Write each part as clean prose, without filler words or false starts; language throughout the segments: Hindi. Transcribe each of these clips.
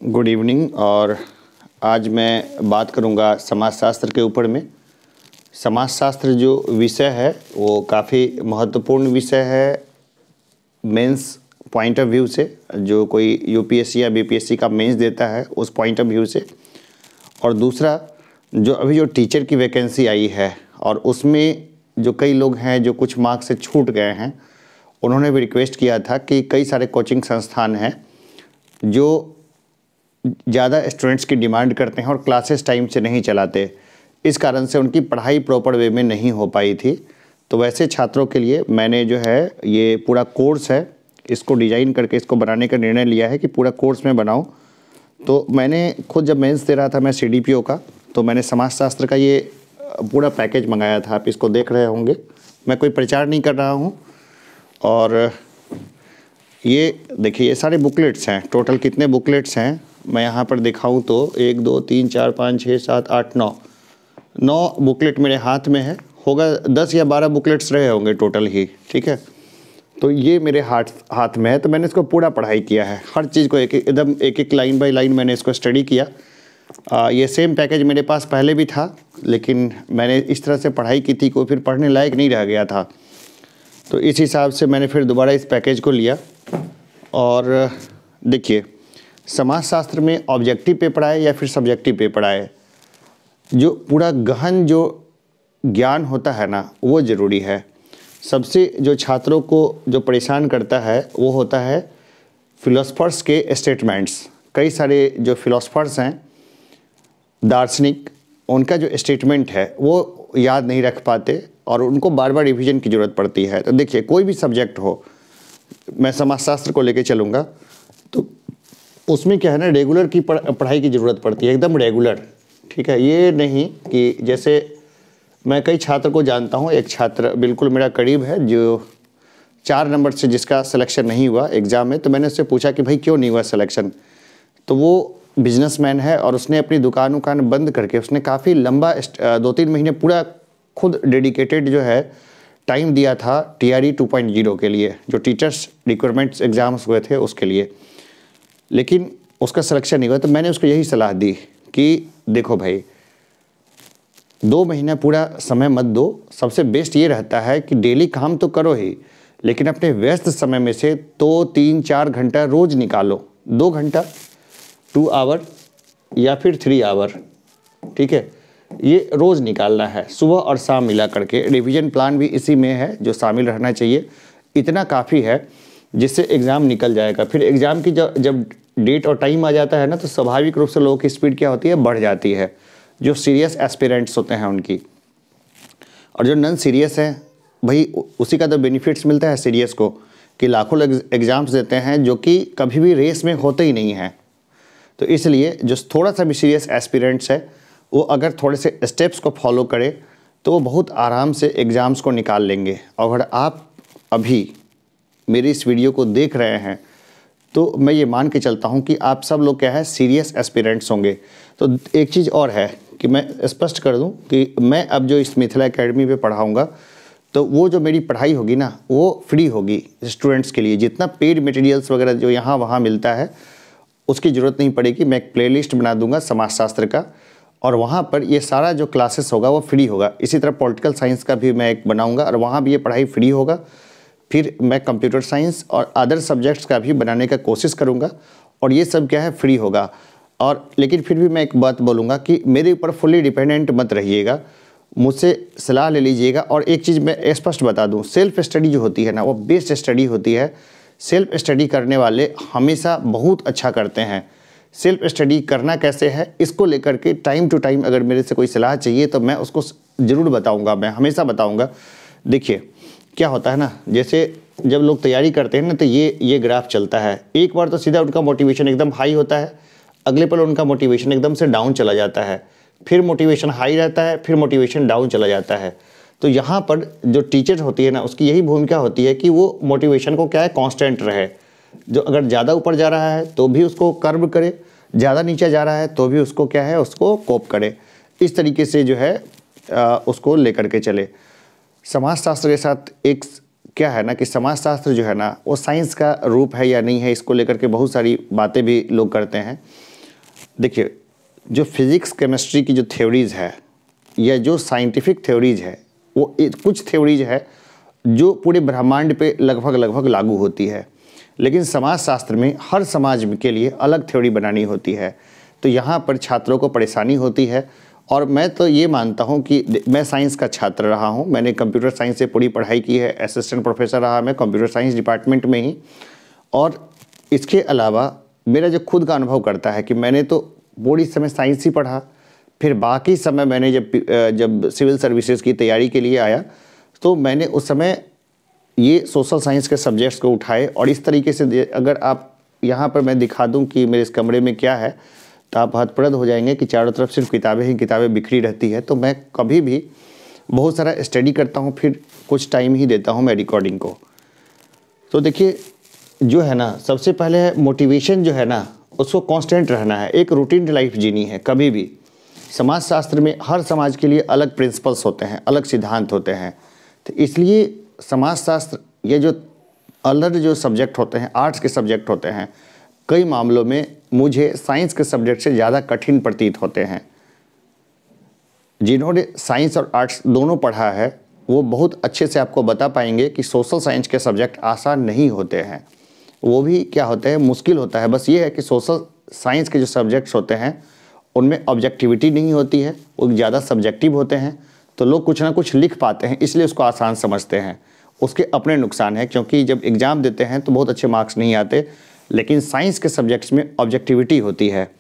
Good evening. और आज मैं बात करूंगा समाजशास्त्र के ऊपर में। समाजशास्त्र जो विषय है वो काफ़ी महत्वपूर्ण विषय है मेंस पॉइंट ऑफ व्यू से, जो कोई यूपीएससी या बीपीएससी का मेंस देता है उस पॉइंट ऑफ व्यू से। और दूसरा, जो अभी जो टीचर की वैकेंसी आई है और उसमें जो कई लोग हैं जो कुछ मार्क्स से छूट गए हैं, उन्होंने भी रिक्वेस्ट किया था कि कई सारे कोचिंग संस्थान हैं जो ज़्यादा स्टूडेंट्स की डिमांड करते हैं और क्लासेस टाइम से नहीं चलाते, इस कारण से उनकी पढ़ाई प्रॉपर वे में नहीं हो पाई थी। तो वैसे छात्रों के लिए मैंने जो है ये पूरा कोर्स है, इसको डिज़ाइन करके इसको बनाने का निर्णय लिया है कि पूरा कोर्स मैं बनाऊं। तो मैंने खुद जब मेंस दे रहा था मैं सीडीपीओ का, तो मैंने समाजशास्त्र का ये पूरा पैकेज मंगाया था। आप इसको देख रहे होंगे, मैं कोई प्रचार नहीं कर रहा हूँ। और ये देखिए, ये सारे बुकलेट्स हैं। टोटल कितने बुकलेट्स हैं मैं यहाँ पर दिखाऊं तो 1 2 3 4 5 6 7 8 9 बुकलेट मेरे हाथ में है। होगा 10 या 12 बुकलेट्स रहे होंगे टोटल ही, ठीक है। तो ये मेरे हाथ में है। तो मैंने इसको पूरा पढ़ाई किया है, हर चीज़ को एकदम एक एक लाइन बाय लाइन मैंने इसको स्टडी किया। ये सेम पैकेज मेरे पास पहले भी था, लेकिन मैंने इस तरह से पढ़ाई की थी कोई फिर पढ़ने लायक नहीं रह गया था। तो इस हिसाब से मैंने फिर दोबारा इस पैकेज को लिया। और देखिए, समाजशास्त्र में ऑब्जेक्टिव पेपर आए या फिर सब्जेक्टिव पेपर आए, जो पूरा गहन जो ज्ञान होता है ना, वो ज़रूरी है। सबसे जो छात्रों को जो परेशान करता है वो होता है फिलोसफर्स के स्टेटमेंट्स। कई सारे जो फिलोसफर्स हैं, दार्शनिक, उनका जो स्टेटमेंट है वो याद नहीं रख पाते और उनको बार बार रिवीजन की ज़रूरत पड़ती है। तो देखिए, कोई भी सब्जेक्ट हो, मैं समाजशास्त्र को लेके चलूँगा तो उसमें क्या है ना, रेगुलर की पढ़ाई की ज़रूरत पड़ती है, एकदम रेगुलर, ठीक है। ये नहीं कि जैसे मैं कई छात्र को जानता हूँ, एक छात्र बिल्कुल मेरा करीब है जो 4 नंबर से जिसका सिलेक्शन नहीं हुआ एग्ज़ाम में। तो मैंने उससे पूछा कि भाई क्यों नहीं हुआ सिलेक्शन। तो वो बिजनेसमैन है और उसने अपनी दुकान बंद करके उसने काफ़ी लंबा 2-3 महीने पूरा खुद डेडिकेटेड जो है टाइम दिया था TRE 2.0 के लिए, जो टीचर्स रिक्वायरमेंट्स एग्ज़ाम्स हुए थे उसके लिए, लेकिन उसका सिलेक्शन नहीं हुआ। तो मैंने उसको यही सलाह दी कि देखो भाई, 2 महीना पूरा समय मत दो। सबसे बेस्ट ये रहता है कि डेली काम तो करो ही, लेकिन अपने व्यस्त समय में से 2 3 4 घंटा रोज़ निकालो। 2 घंटा, 2 आवर या फिर 3 आवर, ठीक है, ये रोज़ निकालना है, सुबह और शाम मिला करके। रिवीजन प्लान भी इसी में है जो शामिल रहना चाहिए। इतना काफ़ी है जिससे एग्ज़ाम निकल जाएगा। फिर एग्ज़ाम की जब डेट और टाइम आ जाता है ना, तो स्वाभाविक रूप से लोगों की स्पीड क्या होती है, बढ़ जाती है, जो सीरियस एस्पिरेंट्स होते हैं उनकी। और जो नॉन सीरियस हैं भाई, उसी का तो बेनिफिट्स मिलता है सीरियस को, कि लाखों लोग एग्ज़ाम्स देते हैं जो कि कभी भी रेस में होते ही नहीं हैं। तो इसलिए जो थोड़ा सा भी सीरियस एस्पिरेंट्स है, वो अगर थोड़े से स्टेप्स को फॉलो करे तो वो बहुत आराम से एग्ज़ाम्स को निकाल लेंगे। अगर आप अभी मेरी इस वीडियो को देख रहे हैं तो मैं ये मान के चलता हूँ कि आप सब लोग क्या है, सीरियस एस्पिरेंट्स होंगे। तो एक चीज़ और है कि मैं स्पष्ट कर दूँ कि मैं अब जो इस मिथिला एकेडमी पे पढ़ाऊँगा, तो वो जो मेरी पढ़ाई होगी ना, वो फ्री होगी स्टूडेंट्स के लिए। जितना पेड मटेरियल्स वगैरह जो यहाँ वहाँ मिलता है उसकी ज़रूरत नहीं पड़ेगी। मैं एक प्लेलिस्ट बना दूँगा समाजशास्त्र का, और वहाँ पर ये सारा जो क्लासेस होगा वो फ्री होगा। इसी तरह पॉलिटिकल साइंस का भी मैं एक बनाऊँगा और वहाँ भी ये पढ़ाई फ्री होगा। फिर मैं कंप्यूटर साइंस और अदर सब्जेक्ट्स का भी बनाने का कोशिश करूँगा, और ये सब क्या है, फ्री होगा। और लेकिन फिर भी मैं एक बात बोलूँगा कि मेरे ऊपर फुली डिपेंडेंट मत रहिएगा, मुझसे सलाह ले लीजिएगा। और एक चीज़ मैं स्पष्ट बता दूँ, सेल्फ स्टडी जो होती है ना, वो बेस्ट स्टडी होती है। सेल्फ स्टडी करने वाले हमेशा बहुत अच्छा करते हैं। सेल्फ स्टडी करना कैसे है, इसको लेकर के टाइम टू टाइम अगर मेरे से कोई सलाह चाहिए तो मैं उसको ज़रूर बताऊँगा, मैं हमेशा बताऊँगा। देखिए क्या होता है ना, जैसे जब लोग तैयारी करते हैं ना, तो ये ग्राफ चलता है। एक बार तो सीधा उनका मोटिवेशन एकदम हाई होता है, अगले पल उनका मोटिवेशन एकदम से डाउन चला जाता है, फिर मोटिवेशन हाई रहता है, फिर मोटिवेशन डाउन चला जाता है। तो यहाँ पर जो टीचर होती है ना, उसकी यही भूमिका होती है कि वो मोटिवेशन को क्या है, कांस्टेंट रहे। जो अगर ज़्यादा ऊपर जा रहा है तो भी उसको कर्व करे, ज़्यादा नीचे जा रहा है तो भी उसको क्या है, उसको कोप करे। इस तरीके से जो है उसको लेकर के चले। समाजशास्त्र के साथ एक क्या है ना कि समाजशास्त्र जो है ना, वो साइंस का रूप है या नहीं है, इसको लेकर के बहुत सारी बातें भी लोग करते हैं। देखिए, जो फिज़िक्स केमिस्ट्री की जो थ्योरीज़ है या जो साइंटिफिक थ्योरीज़ है, वो कुछ थ्योरीज़ है जो पूरे ब्रह्मांड पे लगभग लागू होती है, लेकिन समाजशास्त्र में हर समाज के लिए अलग थ्योरी बनानी होती है। तो यहाँ पर छात्रों को परेशानी होती है। और मैं तो ये मानता हूँ कि मैं साइंस का छात्र रहा हूँ, मैंने कंप्यूटर साइंस से पूरी पढ़ाई की है, असिस्टेंट प्रोफेसर रहा मैं कंप्यूटर साइंस डिपार्टमेंट में ही। और इसके अलावा मेरा जो खुद का अनुभव करता है कि मैंने तो पूरी समय साइंस ही पढ़ा, फिर बाकी समय मैंने जब सिविल सर्विसेज की तैयारी के लिए आया तो मैंने उस समय ये सोशल साइंस के सब्जेक्ट्स को उठाए। और इस तरीके से अगर आप यहाँ पर मैं दिखा दूँ कि मेरे इस कमरे में क्या है, तो आप हतप्रद हो जाएंगे कि चारों तरफ सिर्फ किताबें ही किताबें बिखरी रहती है। तो मैं कभी भी बहुत सारा स्टडी करता हूँ, फिर कुछ टाइम ही देता हूँ मैं रिकॉर्डिंग को। तो देखिए, जो है ना, सबसे पहले है मोटिवेशन जो है ना, उसको कांस्टेंट रहना है, एक रूटीन लाइफ जीनी है कभी भी। समाजशास्त्र में हर समाज के लिए अलग प्रिंसिपल्स होते हैं, अलग सिद्धांत होते हैं। तो इसलिए समाजशास्त्र ये जो अलग जो सब्जेक्ट होते हैं, आर्ट्स के सब्जेक्ट होते हैं, कई मामलों में मुझे साइंस के सब्जेक्ट से ज़्यादा कठिन प्रतीत होते हैं। जिन्होंने साइंस और आर्ट्स दोनों पढ़ा है वो बहुत अच्छे से आपको बता पाएंगे कि सोशल साइंस के सब्जेक्ट आसान नहीं होते हैं, वो भी क्या होते हैं, मुश्किल होता है। बस ये है कि सोशल साइंस के जो सब्जेक्ट्स होते हैं उनमें ऑब्जेक्टिविटी नहीं होती है, वो ज़्यादा सब्जेक्टिव होते हैं। तो लोग कुछ ना कुछ लिख पाते हैं, इसलिए उसको आसान समझते हैं। उसके अपने नुकसान हैं, क्योंकि जब एग्ज़ाम देते हैं तो बहुत अच्छे मार्क्स नहीं आते। लेकिन साइंस के सब्जेक्ट्स में ऑब्जेक्टिविटी होती है,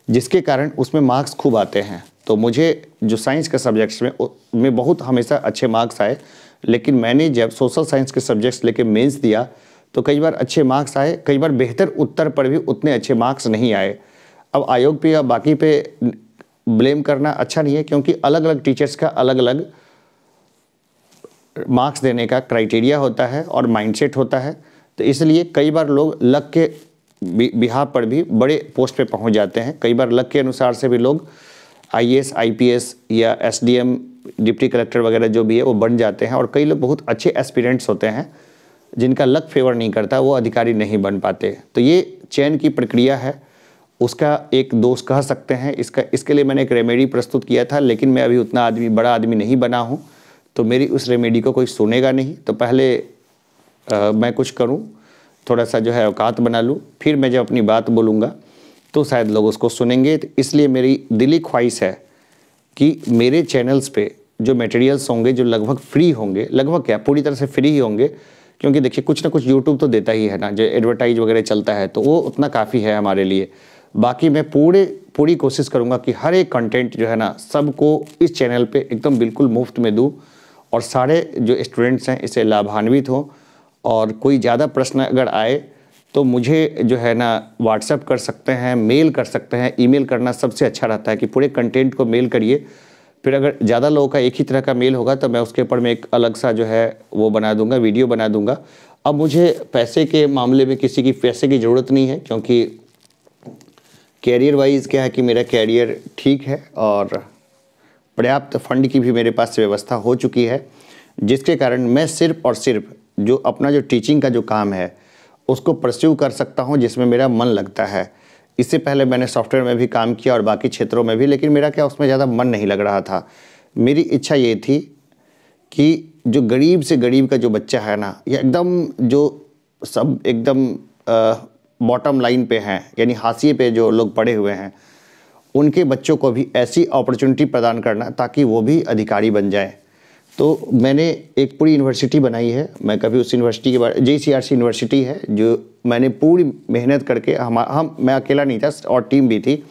जिसके कारण उसमें मार्क्स खूब आते हैं। तो मुझे जो साइंस के सब्जेक्ट्स में बहुत हमेशा अच्छे मार्क्स आए, लेकिन मैंने जब सोशल साइंस के सब्जेक्ट्स लेके मेंस दिया तो कई बार अच्छे मार्क्स आए, कई बार बेहतर उत्तर पर भी उतने अच्छे मार्क्स नहीं आए। अब आयोग पे या बाकी पे ब्लेम करना अच्छा नहीं है, क्योंकि अलग अलग टीचर्स का अलग अलग मार्क्स देने का क्राइटेरिया होता है और माइंडसेट होता है। तो इसलिए कई बार लोग लक के बिहार पर भी बड़े पोस्ट पे पहुंच जाते हैं। कई बार लक के अनुसार से भी लोग आईएएस, आईपीएस या एसडीएम, डिप्टी कलेक्टर वगैरह जो भी है वो बन जाते हैं। और कई लोग बहुत अच्छे एस्पिरेंट्स होते हैं, जिनका लक फेवर नहीं करता, वो अधिकारी नहीं बन पाते। तो ये चयन की प्रक्रिया है, उसका एक दोष कह सकते हैं। इसके लिए मैंने एक रेमेडी प्रस्तुत किया था, लेकिन मैं अभी उतना बड़ा आदमी नहीं बना हूँ, तो मेरी उस रेमेडी को कोई सुनेगा नहीं। तो पहले मैं कुछ करूँ, थोड़ा सा जो है औकात बना लूँ, फिर मैं जब अपनी बात बोलूँगा तो शायद लोग उसको सुनेंगे। तो इसलिए मेरी दिली ख्वाहिश है कि मेरे चैनल्स पे जो मटेरियल्स होंगे, जो लगभग फ्री होंगे, लगभग क्या पूरी तरह से फ्री ही होंगे, क्योंकि देखिए कुछ ना कुछ यूट्यूब तो देता ही है ना, जो एडवर्टाइज वगैरह चलता है तो वो उतना काफ़ी है हमारे लिए। बाकी मैं पूरी कोशिश करूँगा कि हर एक कंटेंट जो है ना, सबको इस चैनल पे एकदम बिल्कुल मुफ्त में दूँ, और सारे जो स्टूडेंट्स हैं इससे लाभान्वित हों। और कोई ज़्यादा प्रश्न अगर आए तो मुझे जो है ना व्हाट्सएप कर सकते हैं, मेल कर सकते हैं। ईमेल करना सबसे अच्छा रहता है कि पूरे कंटेंट को मेल करिए। फिर अगर ज़्यादा लोगों का एक ही तरह का मेल होगा तो मैं उसके ऊपर में एक अलग सा जो है वो बना दूंगा, वीडियो बना दूंगा। अब मुझे पैसे के मामले में किसी की पैसे की ज़रूरत नहीं है, क्योंकि कैरियर वाइज क्या है कि मेरा कैरियर ठीक है और पर्याप्त फंड की भी मेरे पास व्यवस्था हो चुकी है, जिसके कारण मैं सिर्फ और सिर्फ जो अपना जो टीचिंग का जो काम है उसको परस्यू कर सकता हूं, जिसमें मेरा मन लगता है। इससे पहले मैंने सॉफ्टवेयर में भी काम किया और बाकी क्षेत्रों में भी, लेकिन मेरा क्या उसमें ज़्यादा मन नहीं लग रहा था। मेरी इच्छा ये थी कि जो गरीब से गरीब का जो बच्चा है ना, या एकदम जो सब एकदम बॉटम लाइन पे हैं, यानी हाशिए पे जो लोग पड़े हुए हैं, उनके बच्चों को भी ऐसी अपॉर्चुनिटी प्रदान करना ताकि वो भी अधिकारी बन जाए। तो मैंने एक पूरी यूनिवर्सिटी बनाई है। मैं कभी उस यूनिवर्सिटी के बारे, JCRC यूनिवर्सिटी है, जो मैंने पूरी मेहनत करके मैं अकेला नहीं था और टीम भी थी,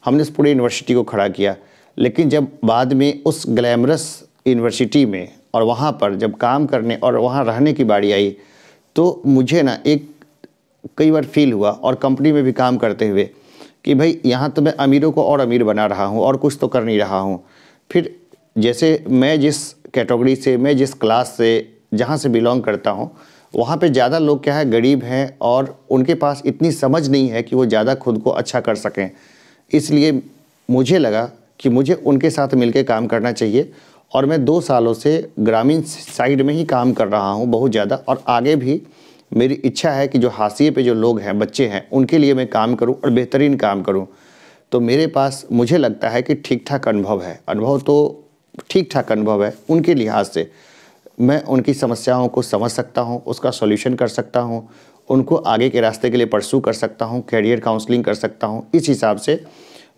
हमने उस पूरी यूनिवर्सिटी को खड़ा किया। लेकिन जब बाद में उस ग्लैमरस यूनिवर्सिटी में और वहाँ पर जब काम करने और वहाँ रहने की बारी आई, तो मुझे ना एक कई बार फील हुआ, और कंपनी में भी काम करते हुए, कि भाई यहाँ तो मैं अमीरों को और अमीर बना रहा हूँ और कुछ तो कर नहीं रहा हूँ। फिर जैसे मैं जिस कैटेगरी से, मैं जिस क्लास से, जहाँ से बिलोंग करता हूँ, वहाँ पे ज़्यादा लोग क्या है गरीब हैं और उनके पास इतनी समझ नहीं है कि वो ज़्यादा खुद को अच्छा कर सकें। इसलिए मुझे लगा कि मुझे उनके साथ मिलकर काम करना चाहिए, और मैं 2 सालों से ग्रामीण साइड में ही काम कर रहा हूँ बहुत ज़्यादा, और आगे भी मेरी इच्छा है कि जो हाशिए पे जो लोग हैं, बच्चे हैं, उनके लिए मैं काम करूँ और बेहतरीन काम करूँ। तो मेरे पास मुझे लगता है कि ठीक-ठाक अनुभव है। अनुभव तो ठीक-ठाक अनुभव है, उनके लिहाज से मैं उनकी समस्याओं को समझ सकता हूँ, उसका सॉल्यूशन कर सकता हूँ, उनको आगे के रास्ते के लिए परस्यू कर सकता हूँ, करियर काउंसलिंग कर सकता हूँ। इस हिसाब से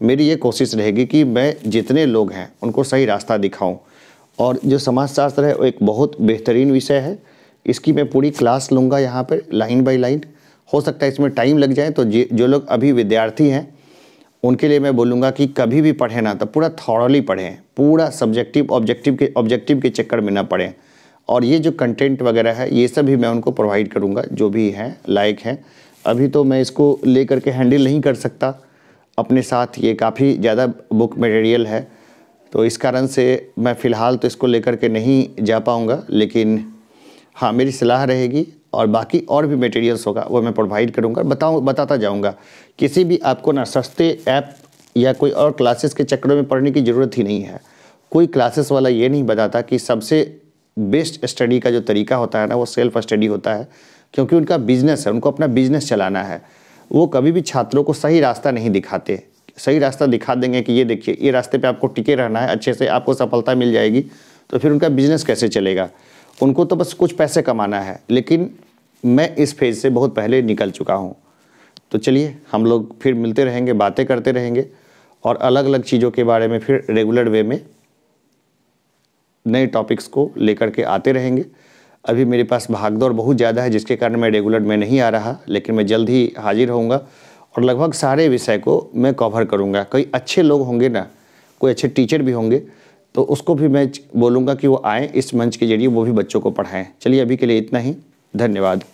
मेरी ये कोशिश रहेगी कि मैं जितने लोग हैं उनको सही रास्ता दिखाऊँ। और जो समाजशास्त्र है वो एक बहुत बेहतरीन विषय है। इसकी मैं पूरी क्लास लूँगा यहाँ पर लाइन बाय लाइन। हो सकता है इसमें टाइम लग जाए, तो जो लोग अभी विद्यार्थी हैं उनके लिए मैं बोलूँगा कि कभी भी पढ़ें ना तो पूरा थॉरली पढ़ें, पूरा सब्जेक्टिव ऑब्जेक्टिव के चक्कर में ना पढ़ें। और ये जो कंटेंट वगैरह है ये सब भी मैं उनको प्रोवाइड करूँगा, जो भी हैं लायक हैं। अभी तो मैं इसको लेकर के हैंडल नहीं कर सकता अपने साथ, ये काफ़ी ज़्यादा बुक मटेरियल है, तो इस कारण से मैं फ़िलहाल तो इसको लेकर के नहीं जा पाऊँगा। लेकिन हाँ, मेरी सलाह रहेगी और बाकी और भी मटेरियल्स होगा वो मैं प्रोवाइड करूँगा, बताता जाऊँगा। किसी भी आपको ना सस्ते ऐप या कोई और क्लासेस के चक्करों में पढ़ने की ज़रूरत ही नहीं है। कोई क्लासेस वाला ये नहीं बताता कि सबसे बेस्ट स्टडी का जो तरीका होता है ना वो सेल्फ स्टडी होता है, क्योंकि उनका बिज़नेस है, उनको अपना बिज़नेस चलाना है। वो कभी भी छात्रों को सही रास्ता नहीं दिखाते। सही रास्ता दिखा देंगे कि ये देखिए ये रास्ते पे आपको टिके रहना है, अच्छे से आपको सफलता मिल जाएगी, तो फिर उनका बिज़नेस कैसे चलेगा? उनको तो बस कुछ पैसे कमाना है। लेकिन मैं इस फेज़ से बहुत पहले निकल चुका हूँ। तो चलिए हम लोग फिर मिलते रहेंगे, बातें करते रहेंगे और अलग-अलग चीज़ों के बारे में फिर रेगुलर वे में नए टॉपिक्स को लेकर के आते रहेंगे। अभी मेरे पास भागदौड़ बहुत ज़्यादा है जिसके कारण मैं रेगुलर में नहीं आ रहा, लेकिन मैं जल्द ही हाजिर होऊंगा और लगभग सारे विषय को मैं कवर करूंगा। कई अच्छे लोग होंगे ना, कोई अच्छे टीचर भी होंगे, तो उसको भी मैं बोलूँगा कि वो आएँ इस मंच के जरिए वो भी बच्चों को पढ़ाएँ। चलिए अभी के लिए इतना ही, धन्यवाद।